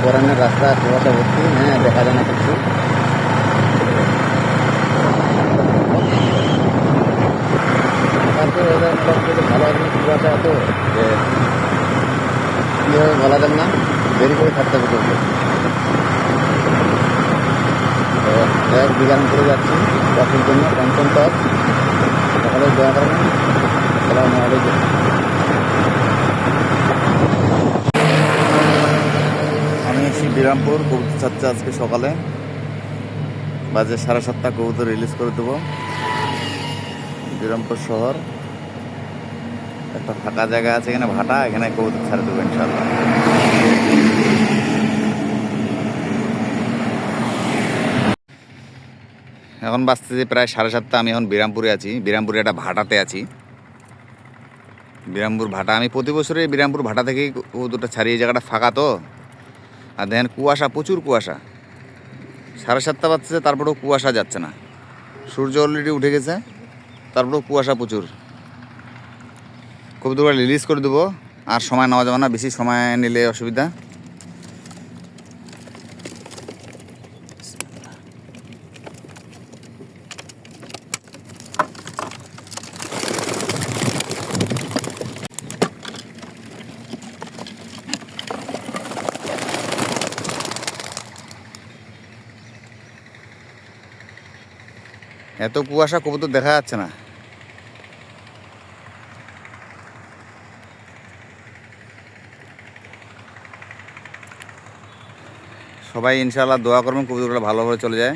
গরমের রাস্তা কুয়াশা ভর্তি, হ্যাঁ দেখা যায় না কিছু। তারপরে ওদের মোটামুটি ভালো আছে, কুয়াশা এত যে কীভাবে বলা যাবে না, দেরি করে থাকতে হবে চলবে। তো এক বিজ্ঞান করে যাচ্ছি টপের জন্য, পঞ্চম টপ। সকালে দোয়া করবেন। আসসালামু আলাইকুম। আমি এসেছি বিরামপুর, কবুতর ছাড়ছে আজকে সকালে, বাজে 7:30। কবুতর রিলিজ করে দেবো। বিরামপুর শহর একটা ফাঁকা জায়গা আছে, এখানে ভাটা, এখানে কবুতর ছাড়ে দেবো ইনশাল্লাহ। এখন বাজতেছে প্রায় 7:30। আমি এখন বিরামপুরে আছি, বিরামপুরে একটা ভাটাতে আছি। বিরামপুর ভাটা, আমি প্রতি বছরে বিরামপুর ভাটা থেকেই কবুতরটা ছাড়ি। এই জায়গাটা ফাঁকা তো, আর দেখেন কুয়াশা, প্রচুর কুয়াশা। 7:30 বাজতেছে, তারপরেও কুয়াশা যাচ্ছে না। সূর্য অলরেডি উঠে গেছে, তারপরেও কুয়াশা প্রচুর। কবুতরগুলো রিলিজ করে দেবো, আর সময় নেওয়া যাবে না, বেশি সময় নিলে অসুবিধা। এত কুয়াশা, কবুতর দেখা যাচ্ছে না। সবাই ইনশাআল্লাহ দোয়া করবেন কবুতরগুলো ভালোভাবে চলে যায়,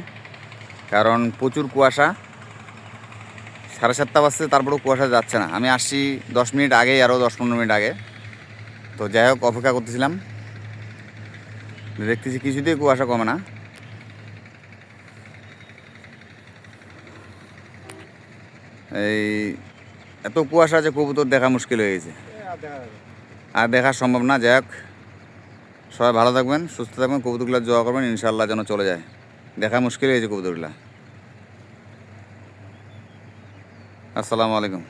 কারণ প্রচুর কুয়াশা। 7:30 বাজছে, তারপরেও কুয়াশা যাচ্ছে না। আমি আসছি 10 মিনিট আগেই, আরও 10-15 মিনিট আগে। তো যাই হোক, অপেক্ষা করতেছিলাম, দেখতেছি কিছুতেই কুয়াশা কমে না। এই এত কুয়াশা যে কবুতর দেখা মুশকিল হয়ে গেছে, আর দেখা সম্ভব না। যাই হোক, সবাই ভালো থাকবেন, সুস্থ থাকবেন, কবুতরগুলো দোয়া করবেন ইনশাআল্লাহ যেন চলে যায়। দেখা মুশকিল হয়েছে কবুতরগুলো। আসসালামু আলাইকুম।